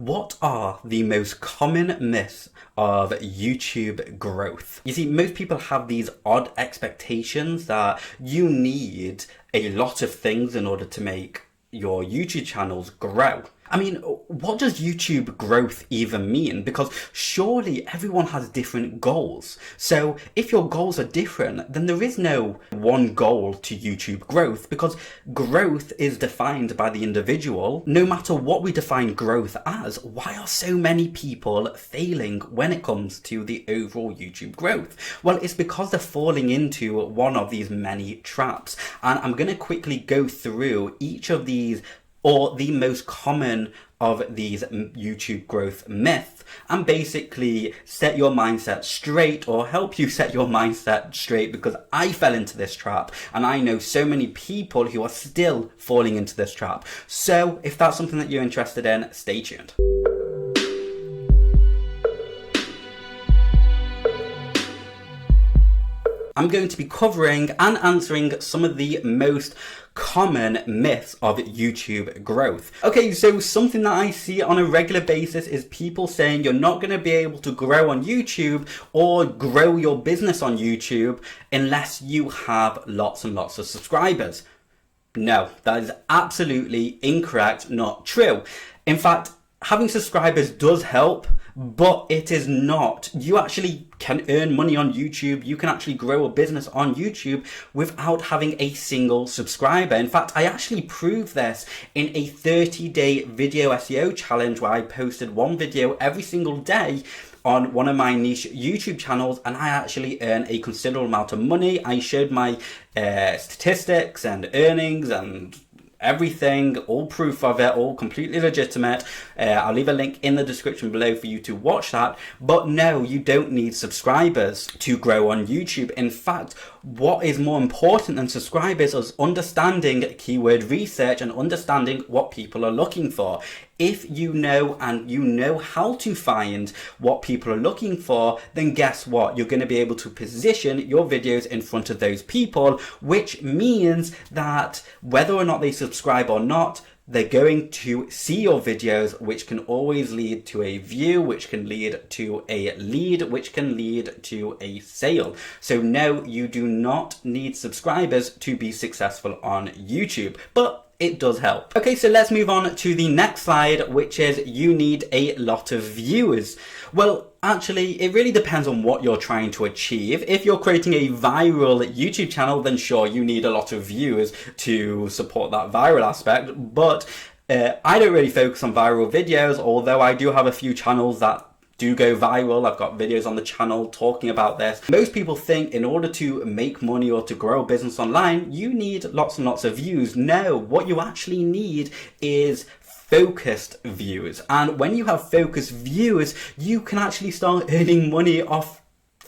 What are the most common myths of YouTube growth? You see, most people have these odd expectations that you need a lot of things in order to make your YouTube channels grow. I mean, what does YouTube growth even mean? Because surely everyone has different goals. So if your goals are different, then there is no one goal to YouTube growth, because growth is defined by the individual. No matter what we define growth as, why are so many people failing when it comes to the overall YouTube growth? Well, it's because they're falling into one of these many traps. And I'm going to quickly go through each of these, or the most common of these YouTube growth myths, and basically set your mindset straight, or help you set your mindset straight, because I fell into this trap and I know so many people who are still falling into this trap. So if that's something that you're interested in, stay tuned. I'm going to be covering and answering some of the most common myths of YouTube growth. Okay, so something that I see on a regular basis is people saying you're not going to be able to grow on YouTube or grow your business on YouTube unless you have lots and lots of subscribers. No, that is absolutely incorrect, not true. In fact, having subscribers does help, but it is not. You actually can earn money on YouTube. You can actually grow a business on YouTube without having a single subscriber. In fact, I actually proved this in a 30-day video SEO challenge where I posted one video every single day on one of my niche YouTube channels, and I actually earn a considerable amount of money. I showed my statistics and earnings and everything, all proof of it, all completely legitimate. I'll leave a link in the description below for you to watch that. But no, you don't need subscribers to grow on YouTube. In fact, what is more important than subscribers is understanding keyword research and understanding what people are looking for. If you know and you know how to find what people are looking for, then guess what? You're going to be able to position your videos in front of those people, which means that whether or not they subscribe or not, they're going to see your videos, which can always lead to a view, which can lead to a lead, which can lead to a sale. So no, you do not need subscribers to be successful on YouTube, but it does help. Okay, so let's move on to the next slide, which is you need a lot of viewers. Well, actually, it really depends on what you're trying to achieve. If you're creating a viral YouTube channel, then sure, you need a lot of viewers to support that viral aspect. But I don't really focus on viral videos, although I do have a few channels that do go viral. I've got videos on the channel talking about this. Most people think in order to make money or to grow a business online, you need lots and lots of views. No, what you actually need is focused views. And when you have focused views, you can actually start earning money off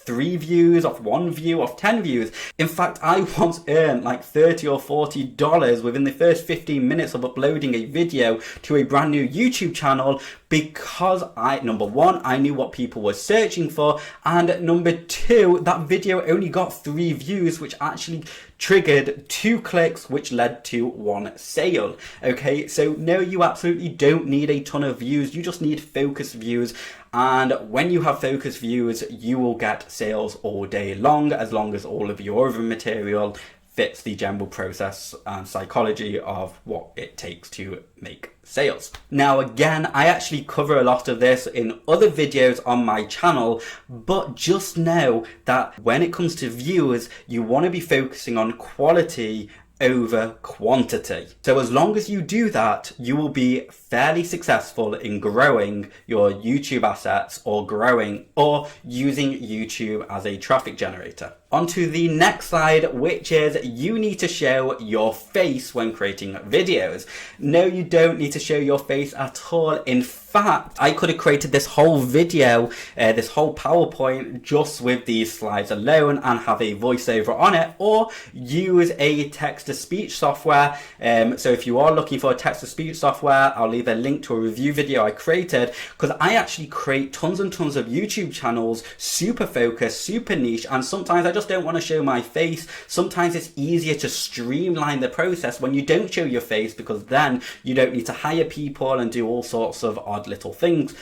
3 views, off 1 view, off 10 views. In fact, I once earned like $30 or $40 within the first 15 minutes of uploading a video to a brand new YouTube channel, because number one, I knew what people were searching for, and number 2, that video only got 3 views, which actually triggered 2 clicks, which led to 1 sale. Okay, so no, you absolutely don't need a ton of views. You just need focused views. And when you have focused views, you will get sales all day long, as long as all of your other material fits the general process and psychology of what it takes to make sales. Now, again, I actually cover a lot of this in other videos on my channel, but just know that when it comes to viewers, you want to be focusing on quality over quantity. So as long as you do that, you will be fairly successful in growing your YouTube assets, or growing or using YouTube as a traffic generator. On to the next slide, which is you need to show your face when creating videos. No, you don't need to show your face at all. In fact, I could have created this whole video, this whole PowerPoint just with these slides alone and have a voiceover on it, or use a text-to-speech software. So if you are looking for a text-to-speech software, I'll leave leave a link to a review video I created, because I actually create tons and tons of YouTube channels, super focused, super niche, and sometimes I just don't want to show my face. Sometimes it's easier to streamline the process when you don't show your face, because then you don't need to hire people and do all sorts of odd little things,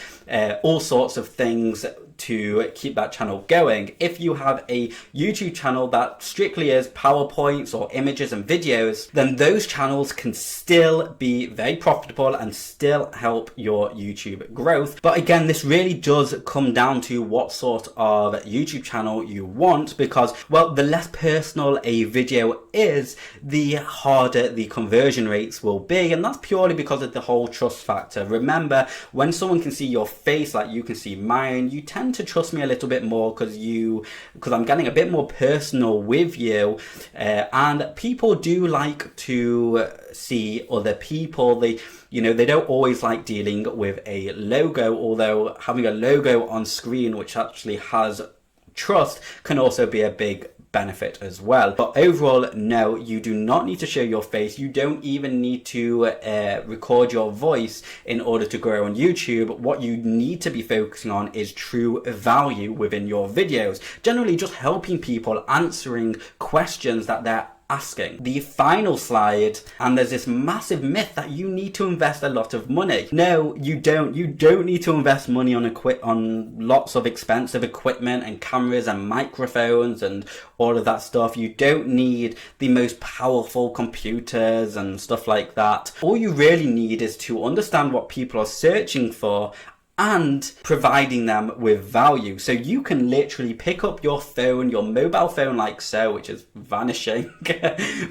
all sorts of things to keep that channel going. If you have a YouTube channel that strictly is PowerPoints or images and videos, then those channels can still be very profitable and still help your YouTube growth. But again, this really does come down to what sort of YouTube channel you want, because, well, the less personal a video is, the harder the conversion rates will be. And that's purely because of the whole trust factor. Remember, when someone can see your face like you can see mine, you tend to trust me a little bit more, because I'm getting a bit more personal with you, and people do like to see other people. They don't always like dealing with a logo, although having a logo on screen which actually has trust can also be a big benefit as well. But overall, no, you do not need to show your face. You don't even need to record your voice in order to grow on YouTube. What you need to be focusing on is true value within your videos. Generally just helping people, answering questions that they're asking. The final slide, and there's this massive myth that you need to invest a lot of money. No, you don't. You don't need to invest money on lots of expensive equipment and cameras and microphones and all of that stuff. You don't need the most powerful computers and stuff like that. All you really need is to understand what people are searching for and providing them with value. So you can literally pick up your phone, your mobile phone like so, which is vanishing,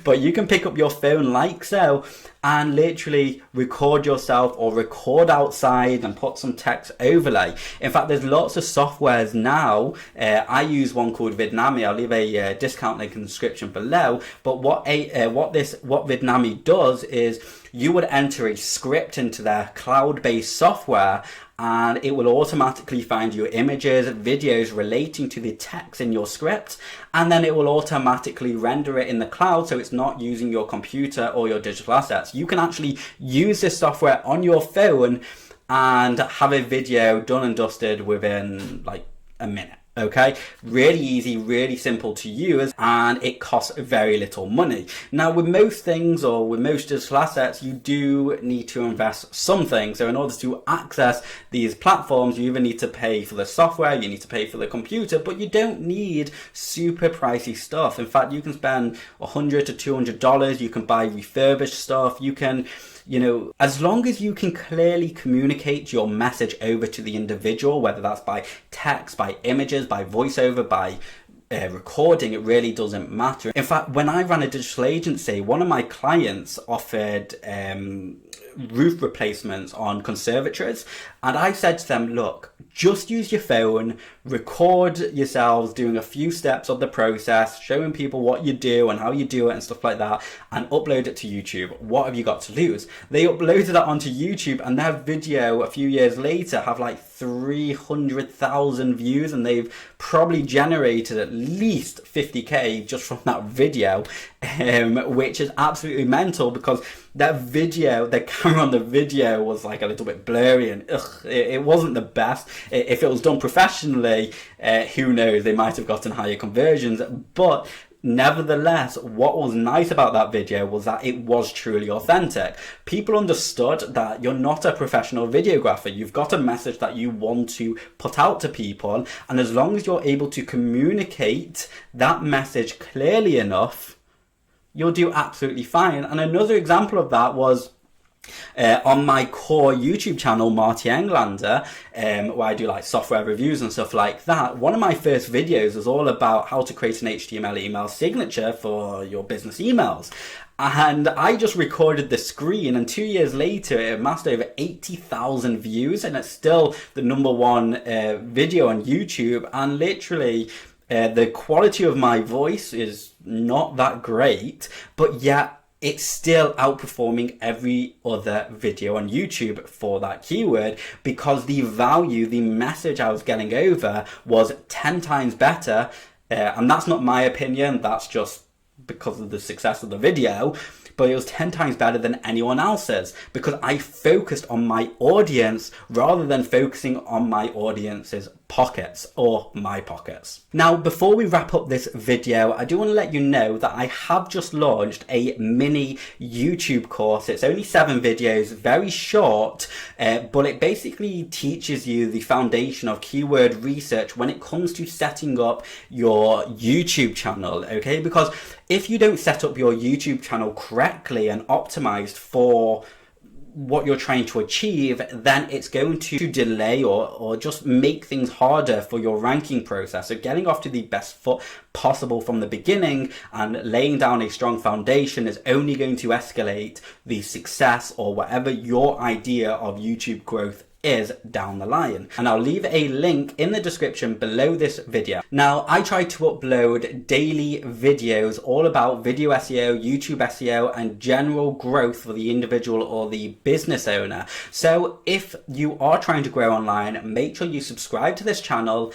but you can pick up your phone like so and literally record yourself or record outside and put some text overlay. In fact, there's lots of softwares now. I use one called Vidnami. I'll leave a discount link in the description below. But what Vidnami does is you would enter a script into their cloud-based software, and it will automatically find your images, videos relating to the text in your script, and then it will automatically render it in the cloud, so it's not using your computer or your digital assets. You can actually use this software on your phone and have a video done and dusted within like a minute. Okay, really easy, really simple to use, and it costs very little money. Now, with most things or with most digital assets, you do need to invest something. So in order to access these platforms, you either need to pay for the software, you need to pay for the computer, but you don't need super pricey stuff. In fact, you can spend $100 to $200. You can buy refurbished stuff. You can, as long as you can clearly communicate your message over to the individual, whether that's by text, by images, by voiceover, by recording, it really doesn't matter. In fact, when I ran a digital agency, one of my clients offered roof replacements on conservatories, and I said to them, look, just use your phone, record yourselves doing a few steps of the process, showing people what you do and how you do it and stuff like that, and upload it to YouTube. What have you got to lose? They uploaded that onto YouTube, and their video a few years later have like 300,000 views, and they've probably generated at least 50k just from that video, which is absolutely mental, because that video, the camera on the video was like a little bit blurry, and it wasn't the best. If it was done professionally, who knows, they might have gotten higher conversions. But nevertheless, what was nice about that video was that it was truly authentic. People understood that you're not a professional videographer. You've got a message that you want to put out to people, and as long as you're able to communicate that message clearly enough, you'll do absolutely fine. And another example of that was on my core YouTube channel, Marty Englander, where I do like software reviews and stuff like that. One of my first videos was all about how to create an HTML email signature for your business emails. And I just recorded the screen, and 2 years later it amassed over 80,000 views, and it's still the #1 video on YouTube. And literally the quality of my voice is not that great, but yet it's still outperforming every other video on YouTube for that keyword, because the value, the message I was getting over was 10 times better. And that's not my opinion, that's just because of the success of the video, but it was 10 times better than anyone else's because I focused on my audience rather than focusing on my audience's pockets or my pockets. Now, before we wrap up this video, I do want to let you know that I have just launched a mini YouTube course. It's only 7 videos, very short, but it basically teaches you the foundation of keyword research when it comes to setting up your YouTube channel, okay? Because if you don't set up your YouTube channel correctly and optimized for what you're trying to achieve, then it's going to delay or just make things harder for your ranking process. So getting off to the best foot possible from the beginning and laying down a strong foundation is only going to escalate the success or whatever your idea of YouTube growth is down the line. And I'll leave a link in the description below this video. Now, I try to upload daily videos all about video SEO, YouTube SEO, and general growth for the individual or the business owner. So if you are trying to grow online, make sure you subscribe to this channel,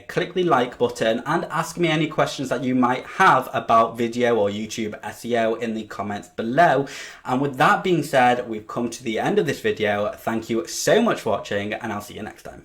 click the like button, and ask me any questions that you might have about video or YouTube SEO in the comments below. And with that being said, we've come to the end of this video. Thank you so much for watching, and I'll see you next time.